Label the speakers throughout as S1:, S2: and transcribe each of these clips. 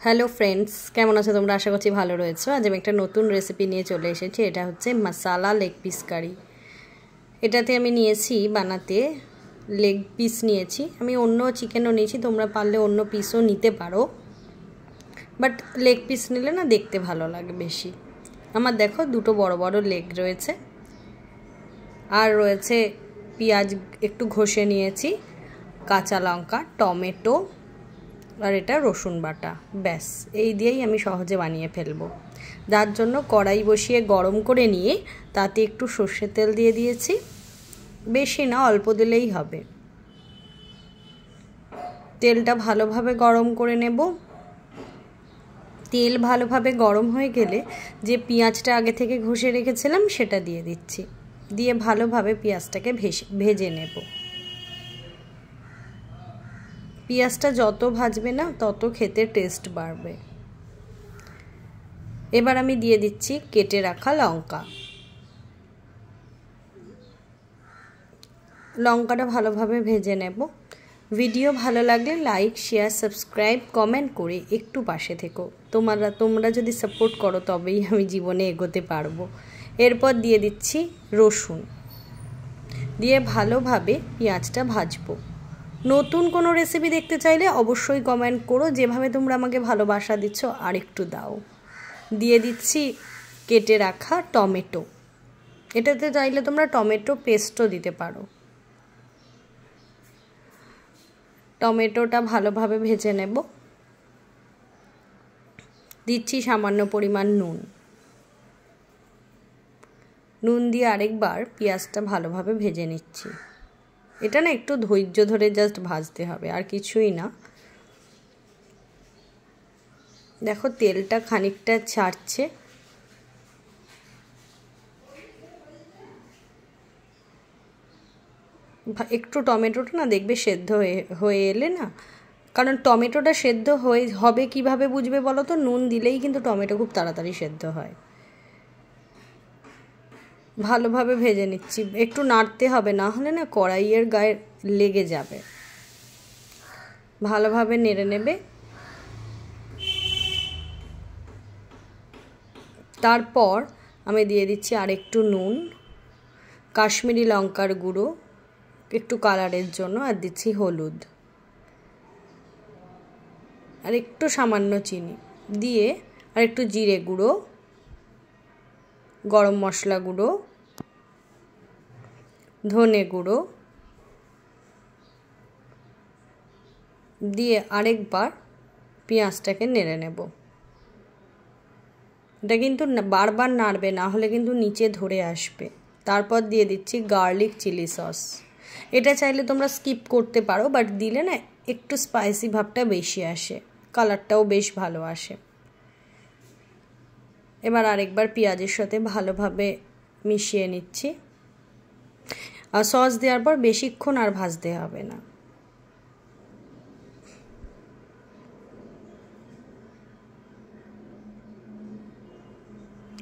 S1: Hello friends, কেমন আছো তোমরা? আশা করছি ভালো রয়েছো। আজ আমি একটা নতুন রেসিপি নিয়ে চলে এসেছি। এটা হচ্ছে মশালা লেগ পিস কারি। এটাতে আমি নিয়েছি বানাতে লেগ পিস নিয়েছি। আমি অন্য চিকেনও নিয়েছি, তোমরা পারলে অন্য পিসও নিতে পারো, বাট লেগ পিস নিলে না দেখতে ভালো লাগে বেশি। আমার দেখো দুটো বড় বড় লেগ রয়েছে, আর রয়েছে পেঁয়াজ একটু ঘষে নিয়েছি, কাঁচা লঙ্কা, টমেটো, আর এটা রসুন বাটা। ব্যাস এই দিয়েই আমি সহজে বানিয়ে ফেলবো। যার জন্য কড়াই বসিয়ে গরম করে নিয়ে তাতে একটু সর্ষের তেল দিয়ে দিয়েছি, বেশি না, অল্প দিলেই হবে। তেলটা ভালোভাবে গরম করে নেব। তেল ভালোভাবে গরম হয়ে গেলে যে পেঁয়াজটা আগে থেকে ঘষে রেখেছিলাম সেটা দিয়ে দিচ্ছি, দিয়ে ভালোভাবে পেঁয়াজটাকে ভেজে নেব। পেঁয়াজটা যত ভাজবে না তত খেতে টেস্ট বাড়বে। এবার আমি দিয়ে দিচ্ছি কেটে রাখা লঙ্কা। লঙ্কাটা ভালোভাবে ভেজে নেব। ভিডিও ভালো লাগলে লাইক, শেয়ার, সাবস্ক্রাইব, কমেন্ট করে একটু পাশে থেকো। তোমরা যদি সাপোর্ট করো তবেই আমি জীবনে এগোতে পারবো। এরপর দিয়ে দিচ্ছি রসুন, দিয়ে ভালোভাবে পেঁয়াজটা ভাজবো। নতুন কোনো রেসিপি দেখতে চাইলে অবশ্যই কমেন্ট করো, যেভাবে তোমরা আমাকে ভালোবাসা দিচ্ছ আর একটু দাও। দিয়ে দিচ্ছি কেটে রাখা টমেটো। এটাতে চাইলে তোমরা টমেটো পেস্টও দিতে পারো। টমেটোটা ভালোভাবে ভেজে নেব। দিচ্ছি সামান্য পরিমাণ নুন। নুন দিয়ে আরেকবার পেঁয়াজটা ভালোভাবে ভেজে নিচ্ছি। এটা না একটু ধৈর্য ধরে জাস্ট ভাজতে হবে, আর কিছুই না। দেখো তেলটা খানিকটা ছাড়ছে। একটু টমেটোটা না দেখবে সেদ্ধ হয়ে এলে না, কারণ টমেটোটা সেদ্ধ হবে কিভাবে বুঝবে বলো তো? নুন দিলেই কিন্তু টমেটো খুব তাড়াতাড়ি সেদ্ধ হয়। ভালোভাবে ভেজে নিচ্ছি, একটু নাড়তে হবে, না হলে না কড়াইয়ের গায়ে লেগে যাবে। ভালোভাবে নেড়ে নেবে। তারপর আমি দিয়ে দিচ্ছি আরেকটু নুন, কাশ্মীরি লঙ্কার গুঁড়ো একটু কালারের জন্য, আর দিচ্ছি হলুদ, আর একটু সামান্য চিনি দিয়ে, আর একটু জিরে গুঁড়ো, গরম মশলা গুঁড়ো, ধনে গুঁড়ো দিয়ে আরেকবার পেঁয়াজটাকে নেড়ে নেব। এটা কিন্তু বারবার নাড়বে, না হলে কিন্তু নিচে ধরে আসবে। তারপর দিয়ে দিচ্ছি গার্লিক চিলি সস। এটা চাইলে তোমরা স্কিপ করতে পারো, বাট দিলে না একটু স্পাইসি ভাবটা বেশি আসে, কালারটাও বেশ ভালো আসে। এবার আরেকবার পেঁয়াজের সাথে ভালোভাবে মিশিয়ে নিচ্ছি। আর সস দেওয়ার পর বেশিক্ষণ আর ভাজতে হবে না।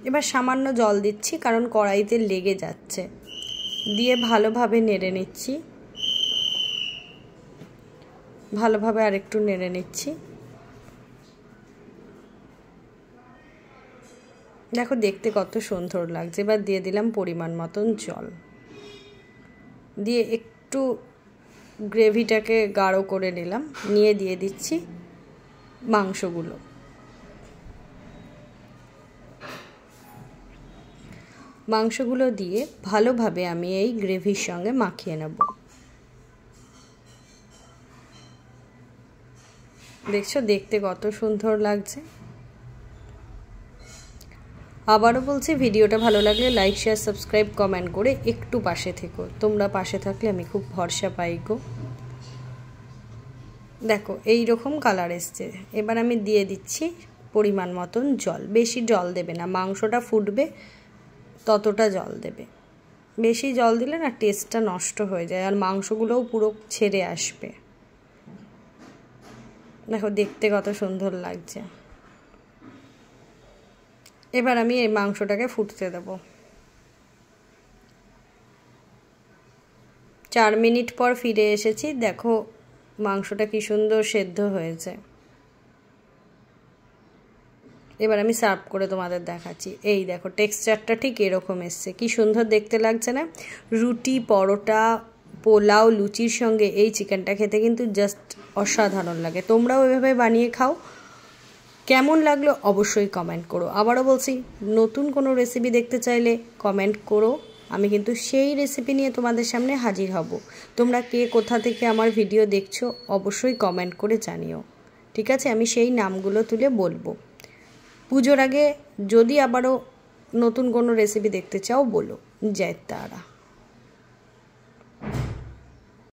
S1: এবার সামান্য জল দিচ্ছি, কারণ কড়াইতে লেগে যাচ্ছে। দিয়ে ভালোভাবে নেড়ে নিচ্ছি, ভালোভাবে আরেকটু নেড়ে নিচ্ছি। দেখো দেখতে কত সুন্দর লাগছে। এবার দিয়ে দিলাম পরিমাণ মতন জল, দিয়ে একটু গ্রেভিটাকে গাঢ় করে নিলাম, নিয়ে দিয়ে দিচ্ছি মাংসগুলো। মাংসগুলো দিয়ে ভালোভাবে আমি এই গ্রেভির সঙ্গে মাখিয়ে নেব। দেখছো দেখতে কত সুন্দর লাগছে। আবারও বলছি, ভিডিওটা ভালো লাগলে লাইক, শেয়ার, সাবস্ক্রাইব, কমেন্ট করে একটু পাশে থেকো। তোমরা পাশে থাকলে আমি খুব ভরসা পাই গো। দেখো এই রকম কালার এসছে। এবার আমি দিয়ে দিচ্ছি পরিমাণ মতন জল। বেশি জল দেবে না, মাংসটা ফুটবে ততটা জল দেবে। বেশি জল দিলে না টেস্টটা নষ্ট হয়ে যায়, আর মাংসগুলোও পুরো ছেড়ে আসবে। দেখো দেখতে কত সুন্দর লাগছে। এবার আমি এই মাংসটাকে ফুটতে দেব। 4 মিনিট পর ফিরে এসেছি। দেখো মাংসটা কি সুন্দর সেদ্ধ হয়েছে। এবার আমি সার্ভ করে তোমাদের দেখাচ্ছি। এই দেখো টেক্সচারটা ঠিক এরকম এসছে, কি সুন্দর দেখতে লাগছে না? রুটি, পরোটা, পোলাও, লুচির সঙ্গে এই চিকেনটা খেতে কিন্তু জাস্ট অসাধারণ লাগে। তোমরাও এভাবে বানিয়ে খাও। কেমন লাগলো অবশ্যই কমেন্ট করো। আবারও বলছি, নতুন কোনো রেসিপি দেখতে চাইলে কমেন্ট করো, আমি কিন্তু সেই রেসিপি নিয়ে তোমাদের সামনে হাজির হব। তোমরা কে কোথা থেকে আমার ভিডিও দেখছো অবশ্যই কমেন্ট করে জানিও, ঠিক আছে? আমি সেই নামগুলো তুলে বলবো। পুজোর আগে যদি আবারও নতুন কোনো রেসিপি দেখতে চাও বলো। জয় তারা।